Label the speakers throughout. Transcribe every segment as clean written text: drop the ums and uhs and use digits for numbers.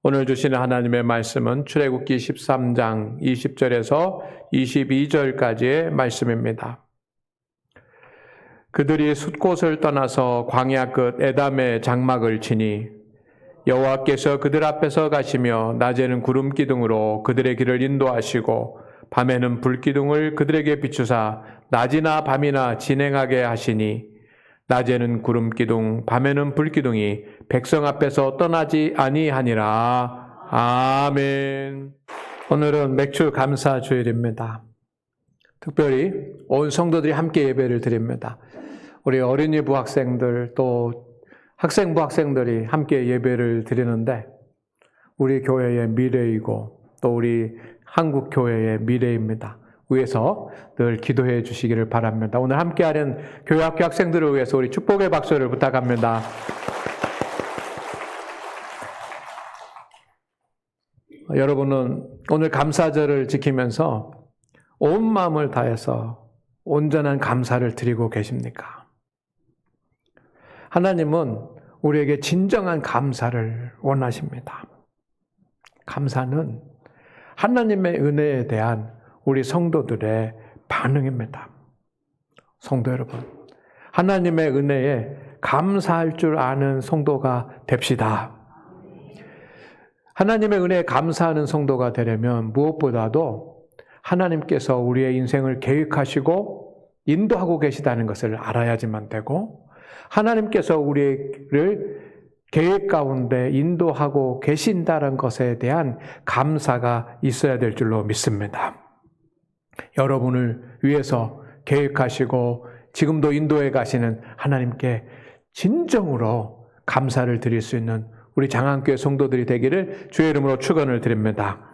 Speaker 1: 오늘 주시는 하나님의 말씀은 출애굽기 13장 20절에서 22절까지의 말씀입니다. 그들이 숫곳을 떠나서 광야 끝 에담의 장막을 치니 여호와께서 그들 앞에서 가시며 낮에는 구름 기둥으로 그들의 길을 인도하시고 밤에는 불 기둥을 그들에게 비추사 낮이나 밤이나 진행하게 하시니 낮에는 구름 기둥 밤에는 불 기둥이 백성 앞에서 떠나지 아니하니라. 아멘. 오늘은 맥주 감사 주일입니다. 특별히 온 성도들이 함께 예배를 드립니다. 우리 어린이 부학생들 또 학생부 학생들이 함께 예배를 드리는데 우리 교회의 미래이고 또 우리 한국 교회의 미래입니다. 위해서 늘 기도해 주시기를 바랍니다. 오늘 함께하는 교회학교 학생들을 위해서 우리 축복의 박수를 부탁합니다. 여러분은 오늘 감사절을 지키면서 온 마음을 다해서 온전한 감사를 드리고 계십니까? 하나님은 우리에게 진정한 감사를 원하십니다. 감사는 하나님의 은혜에 대한 우리 성도들의 반응입니다. 성도 여러분, 하나님의 은혜에 감사할 줄 아는 성도가 됩시다. 하나님의 은혜에 감사하는 성도가 되려면 무엇보다도 하나님께서 우리의 인생을 계획하시고 인도하고 계시다는 것을 알아야지만 되고 하나님께서 우리를 계획 가운데 인도하고 계신다는 것에 대한 감사가 있어야 될 줄로 믿습니다. 여러분을 위해서 계획하시고 지금도 인도해 가시는 하나님께 진정으로 감사를 드릴 수 있는 우리 장안교회 성도들이 되기를 주의 이름으로 축원을 드립니다.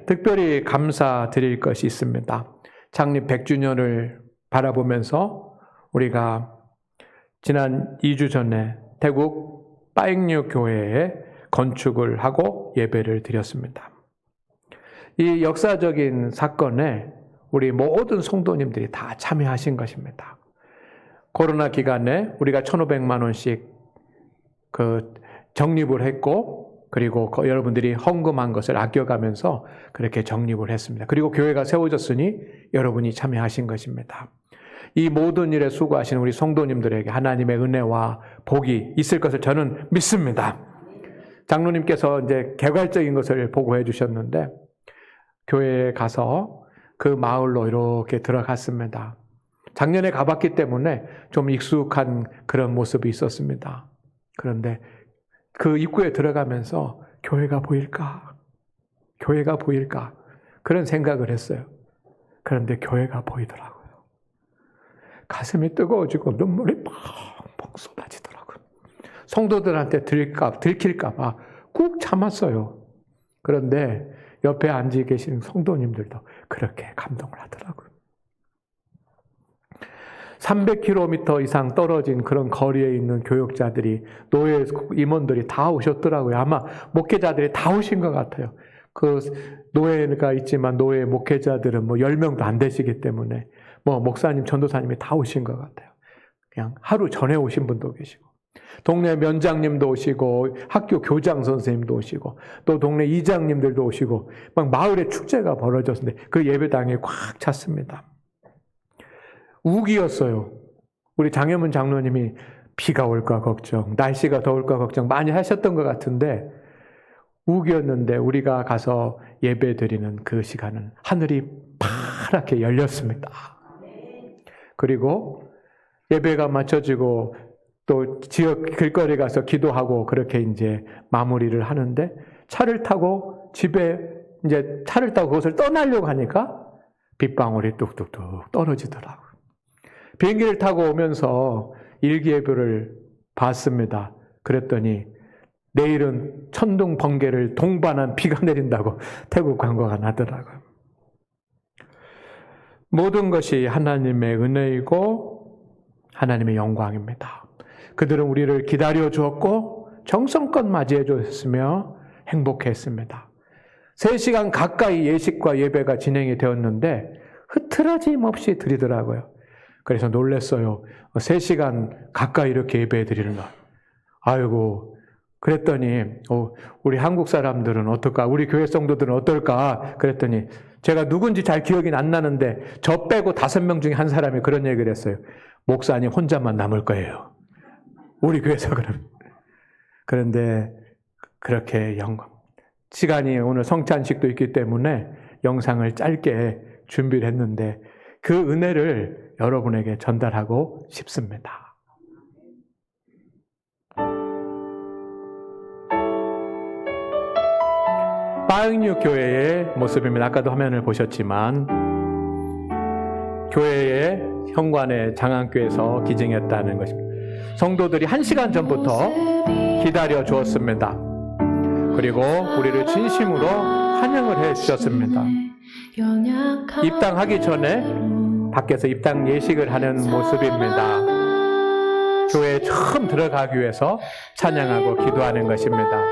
Speaker 1: 특별히 감사드릴 것이 있습니다. 창립 100주년을 바라보면서 우리가 지난 2주 전에 태국 빠잉류 교회에 건축을 하고 예배를 드렸습니다. 이 역사적인 사건에 우리 모든 성도님들이 다 참여하신 것입니다. 코로나 기간에 우리가 1,500만 원씩 적립을 했고 그리고 여러분들이 헌금한 것을 아껴가면서 그렇게 적립을 했습니다. 그리고 교회가 세워졌으니 여러분이 참여하신 것입니다. 이 모든 일에 수고하신 우리 성도님들에게 하나님의 은혜와 복이 있을 것을 저는 믿습니다. 장로님께서 이제 개괄적인 것을 보고해 주셨는데 교회에 가서 그 마을로 이렇게 들어갔습니다. 작년에 가봤기 때문에 좀 익숙한 그런 모습이 있었습니다. 그런데 그 입구에 들어가면서 교회가 보일까? 교회가 보일까? 그런 생각을 했어요. 그런데 교회가 보이더라고요. 가슴이 뜨거워지고 눈물이 펑펑 쏟아지더라고요. 성도들한테 들킬까 봐 꾹 참았어요. 그런데 옆에 앉아 계신 성도님들도 그렇게 감동을 하더라고요. 300km 이상 떨어진 그런 거리에 있는 교역자들이, 노예 임원들이 다 오셨더라고요. 아마 목회자들이 다 오신 것 같아요. 그 노예가 있지만 노예 목회자들은 10명도 안 되시기 때문에 목사님, 전도사님이 다 오신 것 같아요. 그냥 하루 전에 오신 분도 계시고, 동네 면장님도 오시고, 학교 교장 선생님도 오시고, 또 동네 이장님들도 오시고, 막 마을에 축제가 벌어졌는데 그 예배당이 꽉 찼습니다. 우기였어요. 우리 장혜문 장로님이 비가 올까 걱정, 날씨가 더울까 걱정 많이 하셨던 것 같은데 우기였는데 우리가 가서 예배 드리는 그 시간은 하늘이 파랗게 열렸습니다. 그리고 예배가 마쳐지고 또 지역 길거리 가서 기도하고 그렇게 이제 마무리를 하는데 차를 타고 집에 이제 차를 타고 그것을 떠나려고 하니까 빗방울이 뚝뚝뚝 떨어지더라고요. 비행기를 타고 오면서 일기예보를 봤습니다. 그랬더니 내일은 천둥 번개를 동반한 비가 내린다고 태국 광고가 나더라고요. 모든 것이 하나님의 은혜이고 하나님의 영광입니다. 그들은 우리를 기다려 주었고 정성껏 맞이해 주었으며 행복했습니다. 3시간 가까이 예식과 예배가 진행이 되었는데 흐트러짐 없이 드리더라고요. 그래서 놀랐어요. 3시간 가까이 이렇게 예배 드리는 날. 아이고, 그랬더니 우리 한국 사람들은 어떨까? 우리 교회 성도들은 어떨까? 그랬더니 제가 누군지 잘 기억이 안 나는데 저 빼고 5명 중에 한 사람이 그런 얘기를 했어요. 목사님 혼자만 남을 거예요. 우리 교회에서 그런데 그렇게 시간이 오늘 성찬식도 있기 때문에 영상을 짧게 준비를 했는데 그 은혜를 여러분에게 전달하고 싶습니다. 빠응류 교회의 모습입니다. 아까도 화면을 보셨지만 교회의 현관에 장안교에서 기증했다는 것입니다. 성도들이 1시간 전부터 기다려 주었습니다. 그리고 우리를 진심으로 환영을 해 주셨습니다. 입당하기 전에 밖에서 입당 예식을 하는 모습입니다. 교회에 처음 들어가기 위해서 찬양하고 기도하는 것입니다.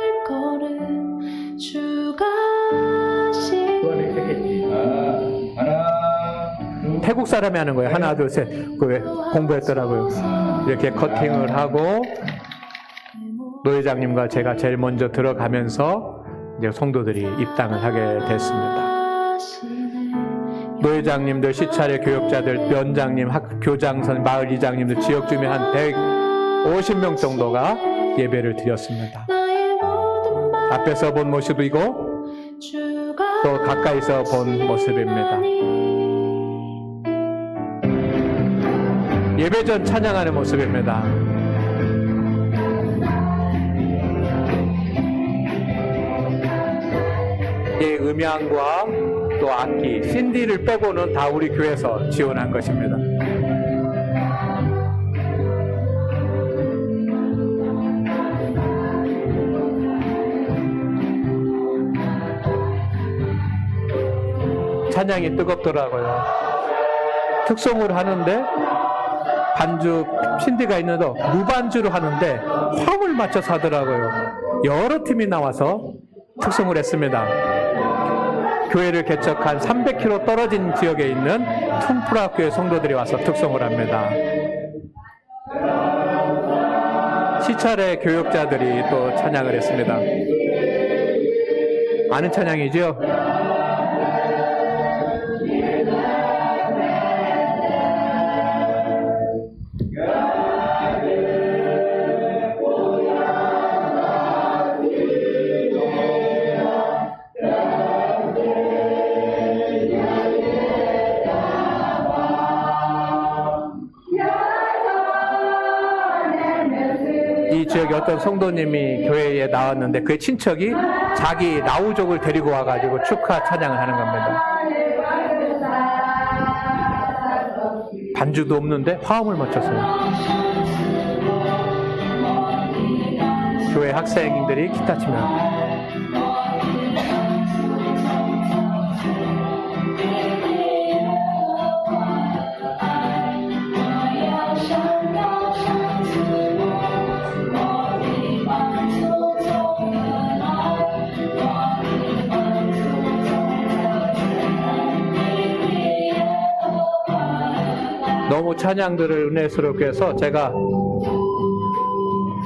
Speaker 1: 태국 사람이 하는 거예요. 하나, 둘, 셋. 그 공부했더라고요. 이렇게 커팅을 하고 노회장님과 제가 제일 먼저 들어가면서 이제 성도들이 입당을 하게 됐습니다. 노회장님들, 시차례 교역자들, 면장님, 교장선, 마을 이장님들, 지역 주민 한 150명 정도가 예배를 드렸습니다. 앞에서 본 모습이고 또 가까이서 본 모습입니다. 예배 전 찬양하는 모습입니다. 이 음향과 또 악기, CD를 빼고는 다 우리 교회에서 지원한 것입니다. 찬양이 뜨겁더라고요. 특송을 하는데 반주 CD가 있는데 무반주로 하는데 화음을 맞춰서 하더라고요. 여러 팀이 나와서 특송을 했습니다. 교회를 개척한 300km 떨어진 지역에 있는 퉁프라교회 성도들이 와서 특송을 합니다. 시차례 교역자들이 또 찬양을 했습니다. 아는 찬양이죠? 이 지역에 어떤 성도님이 교회에 나왔는데 그 친척이 자기 라우족을 데리고 와가지고 축하 찬양을 하는 겁니다. 반주도 없는데 화음을 맞췄어요. 교회 학생들이 기타 치면 너무 찬양들을 은혜스럽게 해서 제가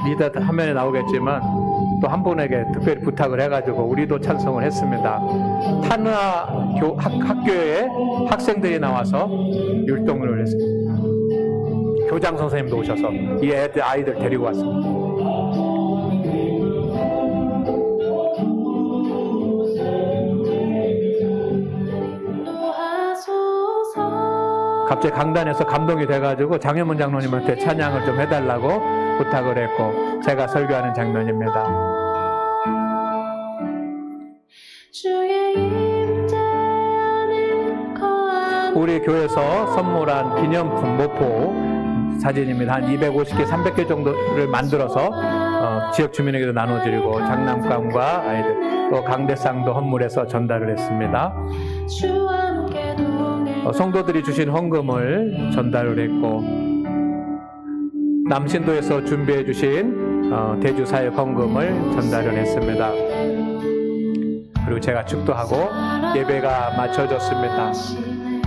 Speaker 1: 리더 화면에 나오겠지만 또 한 분에게 특별히 부탁을 해가지고 우리도 찬송을 했습니다. 탄화 학교에 학생들이 나와서 율동을 했습니다. 교장 선생님도 오셔서 이 아이들 데리고 왔습니다. 갑자기 강단에서 감동이 돼가지고 장현문 장로님한테 찬양을 좀 해달라고 부탁을 했고 제가 설교하는 장면입니다. 우리 교회에서 선물한 기념품 모포 사진입니다. 한 250개, 300개 정도를 만들어서 지역 주민에게도 나눠드리고 장난감과 아이들 또 강대상도 헌물해서 전달을 했습니다. 성도들이 주신 헌금을 전달을 했고 남신도에서 준비해 주신 대주사역 헌금을 전달을 했습니다. 그리고 제가 축도하고 예배가 마쳐졌습니다.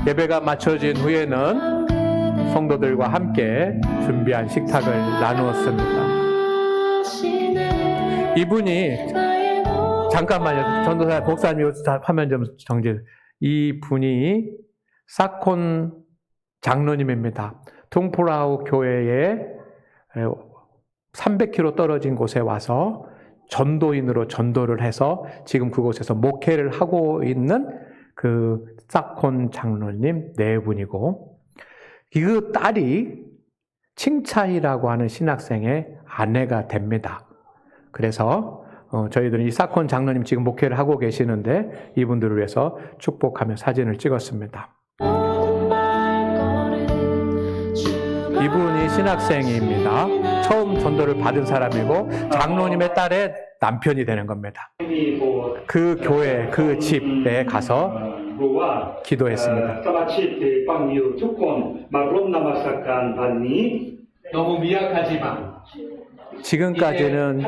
Speaker 1: 예배가 마쳐진 후에는 성도들과 함께 준비한 식탁을 나누었습니다. 이분이 잠깐만요. 전도사 목사님 화면 좀 정지. 이분이 사콘 장로님입니다. 퉁프라우 교회에 300km 떨어진 곳에 와서 전도인으로 전도를 해서 지금 그곳에서 목회를 하고 있는 그 사콘 장로님 네 분이고, 그 딸이 칭차이라고 하는 신학생의 아내가 됩니다. 그래서 저희들은 이 사콘 장로님 지금 목회를 하고 계시는데 이분들을 위해서 축복하며 사진을 찍었습니다. 이분이 신학생입니다. 처음 전도를 받은 사람이고 장로님의 딸의 남편이 되는 겁니다. 그 교회, 그 집에 가서 기도했습니다. 너무 미약하지만 지금까지는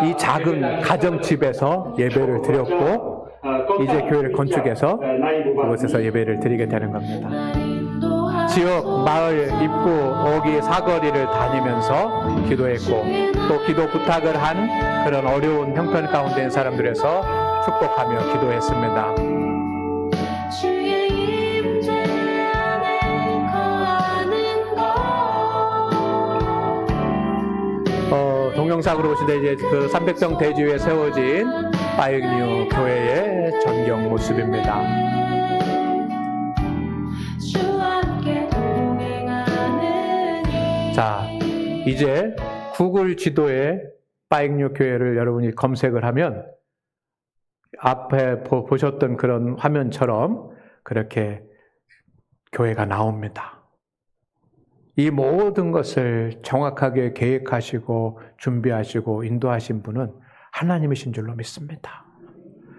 Speaker 1: 이 작은 가정집에서 예배를 드렸고, 이제 교회를 건축해서 그곳에서 예배를 드리게 되는 겁니다. 지역, 마을, 입구, 어귀, 사거리를 다니면서 기도했고, 또 기도 부탁을 한 그런 어려운 형편 가운데 있는 사람들에서 축복하며 기도했습니다. 동영상으로 보시는데 이제 그 300평 대지 위에 세워진 파이그뉴 교회의 전경 모습입니다. 자, 이제 구글 지도에 파이그뉴 교회를 여러분이 검색을 하면 앞에 보셨던 그런 화면처럼 그렇게 교회가 나옵니다. 이 모든 것을 정확하게 계획하시고 준비하시고 인도하신 분은 하나님이신 줄로 믿습니다.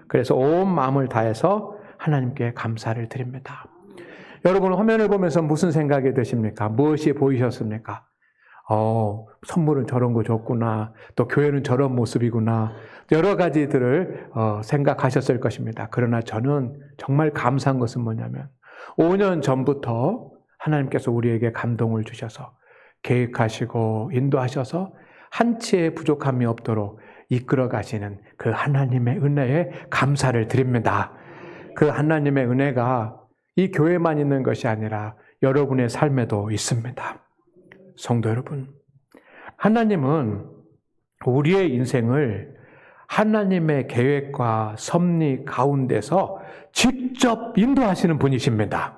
Speaker 1: 그래서 온 마음을 다해서 하나님께 감사를 드립니다. 여러분 화면을 보면서 무슨 생각이 드십니까? 무엇이 보이셨습니까? 선물은 저런 거 줬구나. 또 교회는 저런 모습이구나. 여러 가지들을 생각하셨을 것입니다. 그러나 저는 정말 감사한 것은 뭐냐면 5년 전부터 하나님께서 우리에게 감동을 주셔서 계획하시고 인도하셔서 한치의 부족함이 없도록 이끌어 가시는 그 하나님의 은혜에 감사를 드립니다. 그 하나님의 은혜가 이 교회만 있는 것이 아니라 여러분의 삶에도 있습니다. 성도 여러분, 하나님은 우리의 인생을 하나님의 계획과 섭리 가운데서 직접 인도하시는 분이십니다.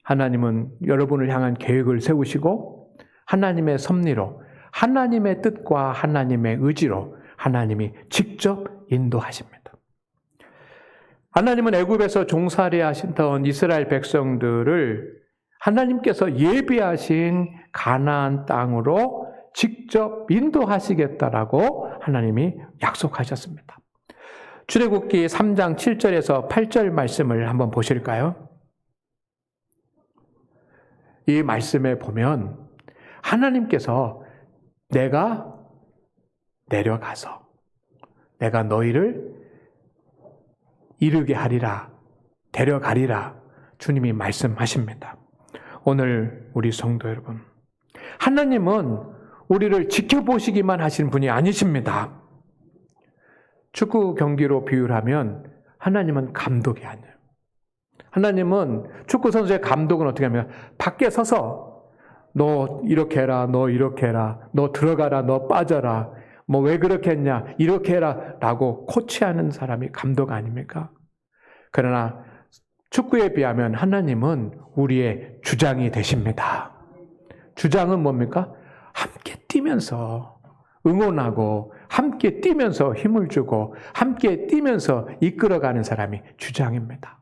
Speaker 1: 하나님은 여러분을 향한 계획을 세우시고 하나님의 섭리로, 하나님의 뜻과 하나님의 의지로 하나님이 직접 인도하십니다. 하나님은 애굽에서 종살이 하시던 이스라엘 백성들을 하나님께서 예비하신 가나안 땅으로 직접 인도하시겠다라고 하나님이 약속하셨습니다. 출애굽기 3장 7절에서 8절 말씀을 한번 보실까요? 이 말씀에 보면 하나님께서 내가 내려가서 내가 너희를 이르게 하리라, 데려가리라 주님이 말씀하십니다. 오늘 우리 성도 여러분, 하나님은 우리를 지켜보시기만 하신 분이 아니십니다. 축구 경기로 비유하면 하나님은 감독이 아니에요. 하나님은 축구 선수의 감독은 어떻게 하면 밖에 서서 너 이렇게 해라, 너 이렇게 해라, 너 들어가라, 너 빠져라, 뭐 왜 그렇게 했냐, 이렇게 해라 라고 코치하는 사람이 감독 아닙니까? 그러나 축구에 비하면 하나님은 우리의 주장이 되십니다. 주장은 뭡니까? 함께 뛰면서 응원하고 함께 뛰면서 힘을 주고 함께 뛰면서 이끌어가는 사람이 주장입니다.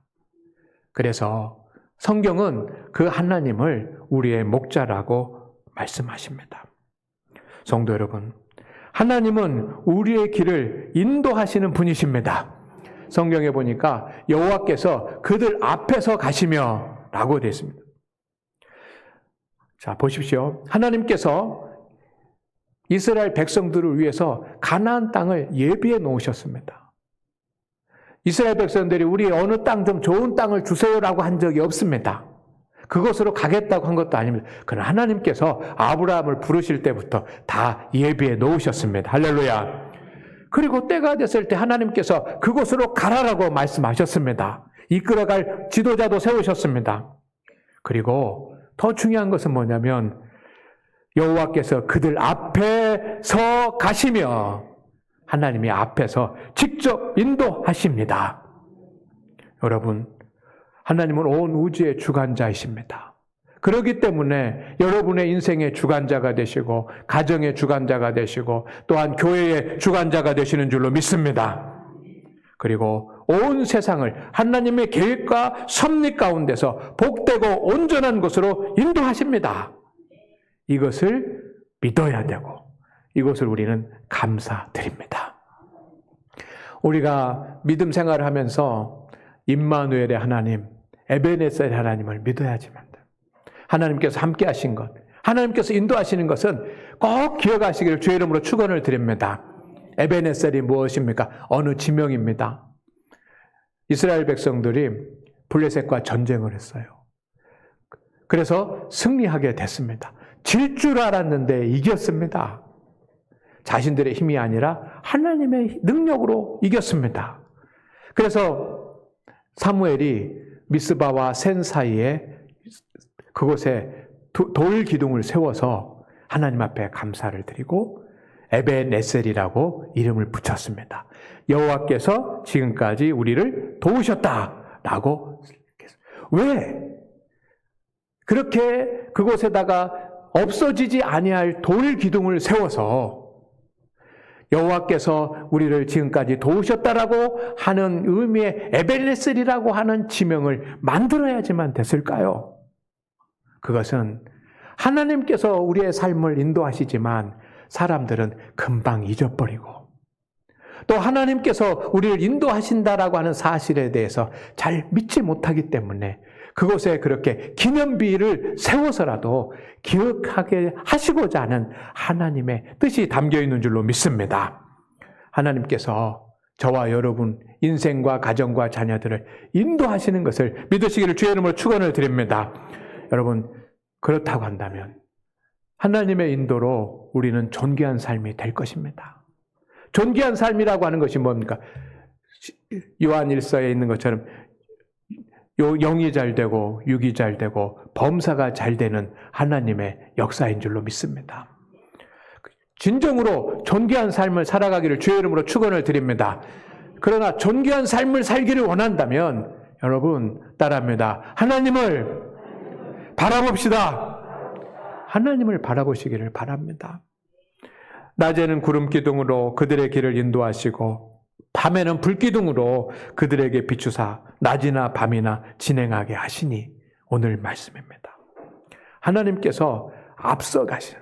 Speaker 1: 그래서 성경은 그 하나님을 우리의 목자라고 말씀하십니다. 성도 여러분, 하나님은 우리의 길을 인도하시는 분이십니다. 성경에 보니까 여호와께서 그들 앞에서 가시며 라고 되어 있습니다. 자, 보십시오. 하나님께서 이스라엘 백성들을 위해서 가나안 땅을 예비해 놓으셨습니다. 이스라엘 백성들이 우리 어느 땅 좀 좋은 땅을 주세요라고 한 적이 없습니다. 그곳으로 가겠다고 한 것도 아닙니다. 그러나 하나님께서 아브라함을 부르실 때부터 다 예비해 놓으셨습니다. 할렐루야. 그리고 때가 됐을 때 하나님께서 그곳으로 가라라고 말씀하셨습니다. 이끌어갈 지도자도 세우셨습니다. 그리고 더 중요한 것은 뭐냐면 여호와께서 그들 앞에 서 가시며 하나님이 앞에서 직접 인도하십니다. 여러분, 하나님은 온 우주의 주관자이십니다. 그렇기 때문에 여러분의 인생의 주관자가 되시고 가정의 주관자가 되시고 또한 교회의 주관자가 되시는 줄로 믿습니다. 그리고 온 세상을 하나님의 계획과 섭리 가운데서 복되고 온전한 곳으로 인도하십니다. 이것을 믿어야 되고 이것을 우리는 감사드립니다. 우리가 믿음 생활을 하면서 임마누엘의 하나님, 에베네셀의 하나님을 믿어야지만 돼요. 하나님께서 함께 하신 것, 하나님께서 인도하시는 것은 꼭 기억하시기를 주의 이름으로 축원을 드립니다. 에베네셀이 무엇입니까? 어느 지명입니다. 이스라엘 백성들이 블레셋과 전쟁을 했어요. 그래서 승리하게 됐습니다. 질 줄 알았는데 이겼습니다. 자신들의 힘이 아니라 하나님의 능력으로 이겼습니다. 그래서 사무엘이 미스바와 센 사이에 그곳에 돌 기둥을 세워서 하나님 앞에 감사를 드리고 에벤에셀이라고 이름을 붙였습니다. 여호와께서 지금까지 우리를 도우셨다라고. 왜? 그렇게 그곳에다가 없어지지 아니할 돌 기둥을 세워서 여호와께서 우리를 지금까지 도우셨다라고 하는 의미의 에벨레셀이라고 하는 지명을 만들어야지만 됐을까요? 그것은 하나님께서 우리의 삶을 인도하시지만 사람들은 금방 잊어버리고 또 하나님께서 우리를 인도하신다라고 하는 사실에 대해서 잘 믿지 못하기 때문에 그곳에 그렇게 기념비를 세워서라도 기억하게 하시고자 하는 하나님의 뜻이 담겨 있는 줄로 믿습니다. 하나님께서 저와 여러분 인생과 가정과 자녀들을 인도하시는 것을 믿으시기를 주의 이름으로 축원을 드립니다. 여러분, 그렇다고 한다면 하나님의 인도로 우리는 존귀한 삶이 될 것입니다. 존귀한 삶이라고 하는 것이 뭡니까? 요한 1서에 있는 것처럼 영이 잘 되고 육이 잘 되고 범사가 잘 되는 하나님의 역사인 줄로 믿습니다. 진정으로 존귀한 삶을 살아가기를 주의 이름으로 축원을 드립니다. 그러나 존귀한 삶을 살기를 원한다면 여러분 따라합니다. 하나님을 바라봅시다. 하나님을 바라보시기를 바랍니다. 낮에는 구름 기둥으로 그들의 길을 인도하시고 밤에는 불기둥으로 그들에게 비추사 낮이나 밤이나 진행하게 하시니 오늘 말씀입니다. 하나님께서 앞서가시는,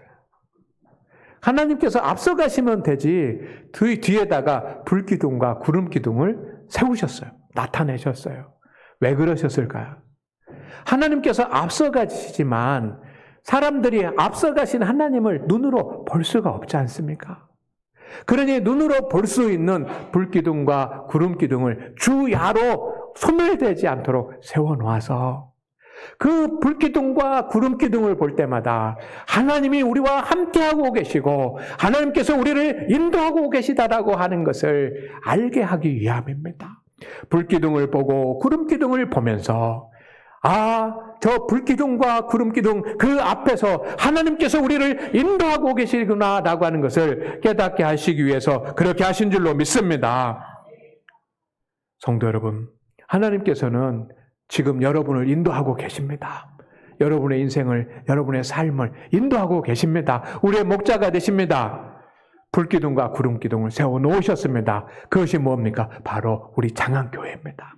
Speaker 1: 하나님께서 앞서가시면 되지 그 뒤에다가 불기둥과 구름기둥을 세우셨어요. 나타내셨어요. 왜 그러셨을까요? 하나님께서 앞서가시지만 사람들이 앞서가신 하나님을 눈으로 볼 수가 없지 않습니까? 그러니 눈으로 볼 수 있는 불기둥과 구름기둥을 주야로 소멸되지 않도록 세워놓아서 그 불기둥과 구름기둥을 볼 때마다 하나님이 우리와 함께하고 계시고 하나님께서 우리를 인도하고 계시다라고 하는 것을 알게 하기 위함입니다. 불기둥을 보고 구름기둥을 보면서 저 불기둥과 구름기둥 그 앞에서 하나님께서 우리를 인도하고 계시구나라고 하는 것을 깨닫게 하시기 위해서 그렇게 하신 줄로 믿습니다. 성도 여러분, 하나님께서는 지금 여러분을 인도하고 계십니다. 여러분의 인생을, 여러분의 삶을 인도하고 계십니다. 우리의 목자가 되십니다. 불기둥과 구름기둥을 세워놓으셨습니다. 그것이 뭡니까? 바로 우리 장안교회입니다.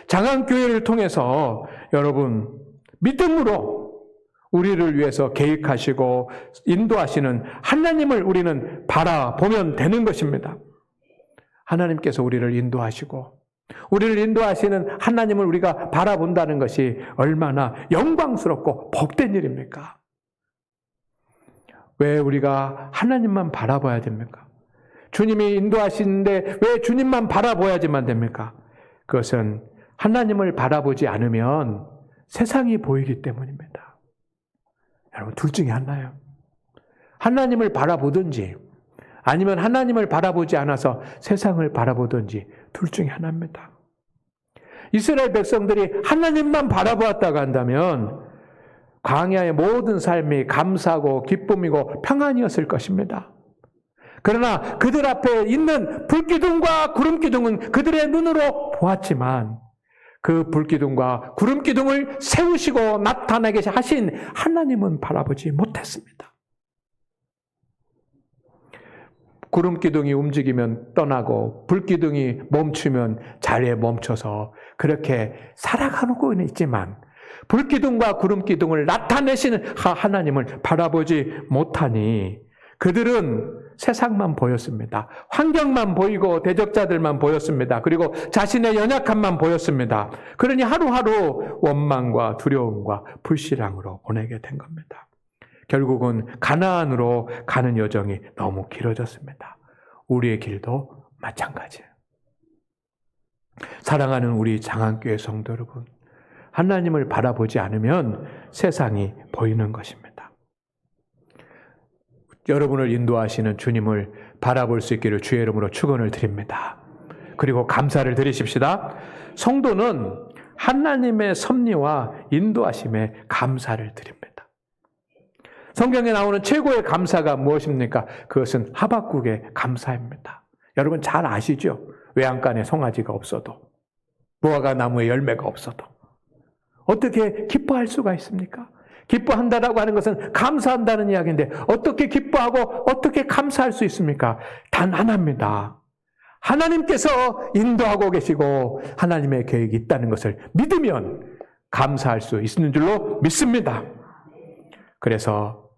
Speaker 1: 장안교회를 통해서 여러분 믿음으로 우리를 위해서 계획하시고 인도하시는 하나님을 우리는 바라보면 되는 것입니다. 하나님께서 우리를 인도하시고 우리를 인도하시는 하나님을 우리가 바라본다는 것이 얼마나 영광스럽고 복된 일입니까? 왜 우리가 하나님만 바라봐야 됩니까? 주님이 인도하시는데 왜 주님만 바라봐야지만 됩니까? 그것은 하나님을 바라보지 않으면 세상이 보이기 때문입니다. 여러분, 둘 중에 하나예요. 하나님을 바라보든지 아니면 하나님을 바라보지 않아서 세상을 바라보든지 둘 중에 하나입니다. 이스라엘 백성들이 하나님만 바라보았다고 한다면 광야의 모든 삶이 감사고 기쁨이고 평안이었을 것입니다. 그러나 그들 앞에 있는 불기둥과 구름기둥은 그들의 눈으로 보았지만 그 불기둥과 구름기둥을 세우시고 나타나게 하신 하나님은 바라보지 못했습니다. 구름기둥이 움직이면 떠나고 불기둥이 멈추면 자리에 멈춰서 그렇게 살아가고 있지만 불기둥과 구름기둥을 나타내시는 하나님을 바라보지 못하니 그들은 세상만 보였습니다. 환경만 보이고 대적자들만 보였습니다. 그리고 자신의 연약함만 보였습니다. 그러니 하루하루 원망과 두려움과 불신앙으로 보내게 된 겁니다. 결국은 가나안으로 가는 여정이 너무 길어졌습니다. 우리의 길도 마찬가지예요. 사랑하는 우리 장안교회 성도 여러분, 하나님을 바라보지 않으면 세상이 보이는 것입니다. 여러분을 인도하시는 주님을 바라볼 수 있기를 주의 이름으로 축원을 드립니다. 그리고 감사를 드리십시다. 성도는 하나님의 섭리와 인도하심에 감사를 드립니다. 성경에 나오는 최고의 감사가 무엇입니까? 그것은 하박국의 감사입니다. 여러분 잘 아시죠? 외양간에 송아지가 없어도, 무화과 나무에 열매가 없어도 어떻게 기뻐할 수가 있습니까? 기뻐한다라고 하는 것은 감사한다는 이야기인데 어떻게 기뻐하고 어떻게 감사할 수 있습니까? 단 하나입니다. 하나님께서 인도하고 계시고 하나님의 계획이 있다는 것을 믿으면 감사할 수 있는 줄로 믿습니다. 그래서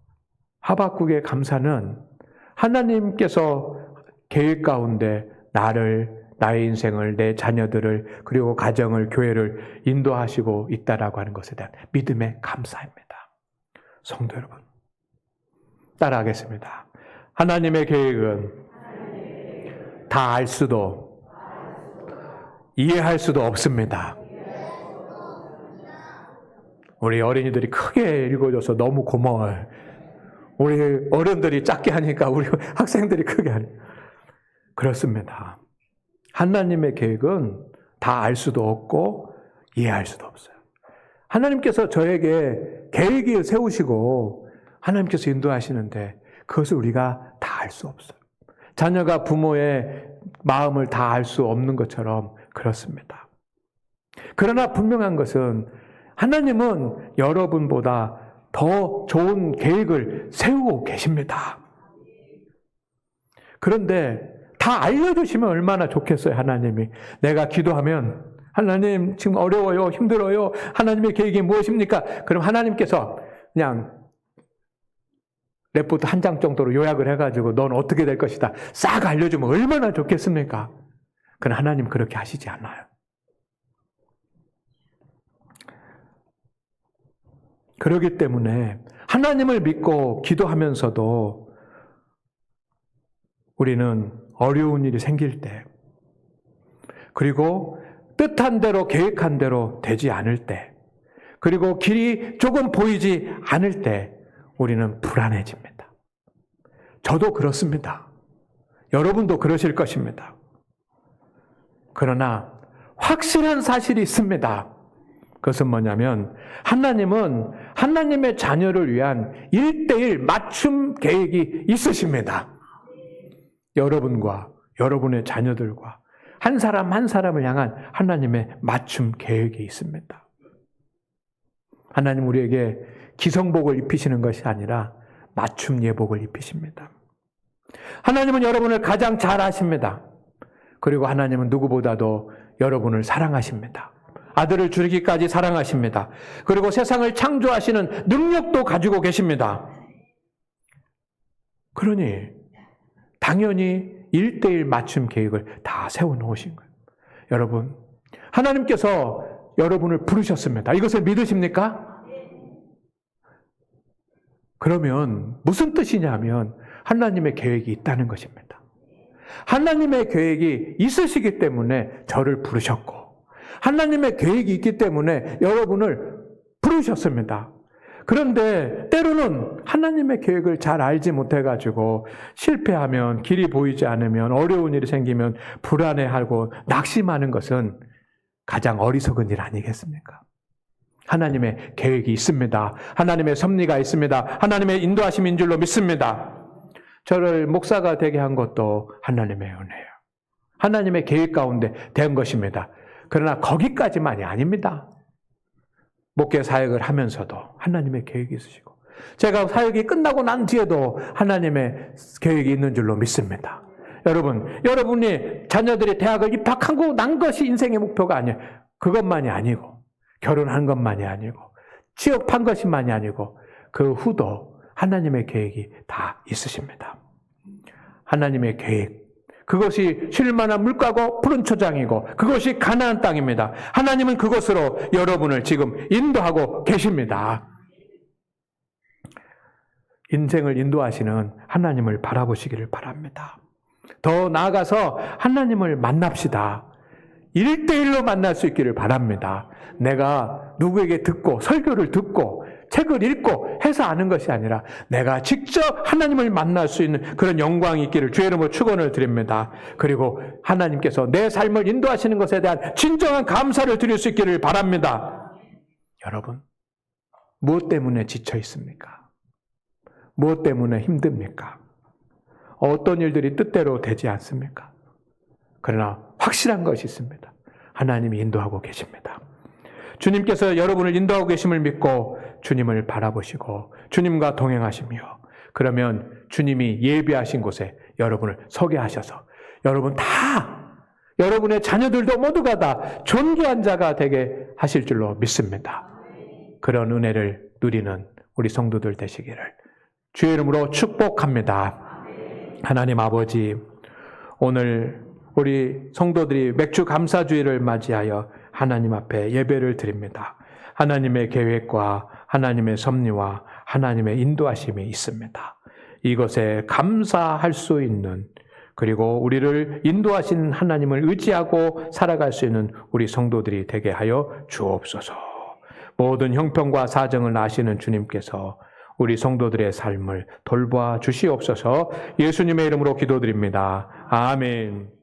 Speaker 1: 하박국의 감사는 하나님께서 계획 가운데 나의 인생을, 내 자녀들을, 그리고 가정을, 교회를 인도하시고 있다라고 하는 것에 대한 믿음의 감사입니다. 성도 여러분, 따라하겠습니다. 하나님의 계획은 다 알 수도 이해할 수도 없습니다. 우리 어린이들이 크게 읽어줘서 너무 고마워요. 우리 어른들이 작게 하니까 우리 학생들이 크게 하니까. 그렇습니다. 하나님의 계획은 다 알 수도 없고 이해할 수도 없어요. 하나님께서 저에게 계획을 세우시고 하나님께서 인도하시는데 그것을 우리가 다 알 수 없어요. 자녀가 부모의 마음을 다 알 수 없는 것처럼 그렇습니다. 그러나 분명한 것은 하나님은 여러분보다 더 좋은 계획을 세우고 계십니다. 그런데 다 알려주시면 얼마나 좋겠어요, 하나님이. 내가 기도하면 하나님 지금 어려워요, 힘들어요, 하나님의 계획이 무엇입니까? 그럼 하나님께서 그냥 레포트 한 장 정도로 요약을 해가지고 넌 어떻게 될 것이다 싹 알려주면 얼마나 좋겠습니까? 그러나 하나님 그렇게 하시지 않아요. 그렇기 때문에 하나님을 믿고 기도하면서도 우리는 어려운 일이 생길 때, 그리고 뜻한 대로 계획한 대로 되지 않을 때, 그리고 길이 조금 보이지 않을 때 우리는 불안해집니다. 저도 그렇습니다. 여러분도 그러실 것입니다. 그러나 확실한 사실이 있습니다. 그것은 뭐냐면 하나님은 하나님의 자녀를 위한 1:1 맞춤 계획이 있으십니다. 여러분과 여러분의 자녀들과 한 사람 한 사람을 향한 하나님의 맞춤 계획이 있습니다. 하나님 우리에게 기성복을 입히시는 것이 아니라 맞춤 예복을 입히십니다. 하나님은 여러분을 가장 잘 아십니다. 그리고 하나님은 누구보다도 여러분을 사랑하십니다. 아들을 주기까지 사랑하십니다. 그리고 세상을 창조하시는 능력도 가지고 계십니다. 그러니 당연히 1:1 맞춤 계획을 다 세워놓으신 거예요. 여러분, 하나님께서 여러분을 부르셨습니다. 이것을 믿으십니까? 그러면 무슨 뜻이냐면 하나님의 계획이 있다는 것입니다. 하나님의 계획이 있으시기 때문에 저를 부르셨고, 하나님의 계획이 있기 때문에 여러분을 이루셨습니다. 그런데 때로는 하나님의 계획을 잘 알지 못해가지고 실패하면, 길이 보이지 않으면, 어려운 일이 생기면 불안해하고 낙심하는 것은 가장 어리석은 일 아니겠습니까? 하나님의 계획이 있습니다. 하나님의 섭리가 있습니다. 하나님의 인도하심인 줄로 믿습니다. 저를 목사가 되게 한 것도 하나님의 은혜예요. 하나님의 계획 가운데 된 것입니다. 그러나 거기까지만이 아닙니다. 목회 사역을 하면서도 하나님의 계획이 있으시고, 제가 사역이 끝나고 난 뒤에도 하나님의 계획이 있는 줄로 믿습니다. 여러분이 자녀들이 대학을 입학하고 난 것이 인생의 목표가 아니에요. 그것만이 아니고, 결혼한 것만이 아니고, 취업한 것만이 아니고, 그 후도 하나님의 계획이 다 있으십니다. 하나님의 계획, 그것이 쉴만한 물가고 푸른 초장이고 그것이 가나안 땅입니다. 하나님은 그것으로 여러분을 지금 인도하고 계십니다. 인생을 인도하시는 하나님을 바라보시기를 바랍니다. 더 나아가서 하나님을 만납시다. 1대1로 만날 수 있기를 바랍니다. 내가 누구에게 듣고 설교를 듣고 책을 읽고 해서 아는 것이 아니라 내가 직접 하나님을 만날 수 있는 그런 영광이 있기를 주의 이름으로 축원을 드립니다. 그리고 하나님께서 내 삶을 인도하시는 것에 대한 진정한 감사를 드릴 수 있기를 바랍니다. 여러분, 무엇 때문에 지쳐 있습니까? 무엇 때문에 힘듭니까? 어떤 일들이 뜻대로 되지 않습니까? 그러나 확실한 것이 있습니다. 하나님이 인도하고 계십니다. 주님께서 여러분을 인도하고 계심을 믿고 주님을 바라보시고 주님과 동행하시며, 그러면 주님이 예비하신 곳에 여러분을 서게 하셔서 여러분 다, 여러분의 자녀들도 모두가 다 존귀한 자가 되게 하실 줄로 믿습니다. 그런 은혜를 누리는 우리 성도들 되시기를 주의 이름으로 축복합니다. 하나님 아버지, 오늘 우리 성도들이 맥주 감사주의를 맞이하여 하나님 앞에 예배를 드립니다. 하나님의 계획과 하나님의 섭리와 하나님의 인도하심이 있습니다. 이것에 감사할 수 있는, 그리고 우리를 인도하시는 하나님을 의지하고 살아갈 수 있는 우리 성도들이 되게 하여 주옵소서. 모든 형편과 사정을 아시는 주님께서 우리 성도들의 삶을 돌봐 주시옵소서. 예수님의 이름으로 기도드립니다. 아멘.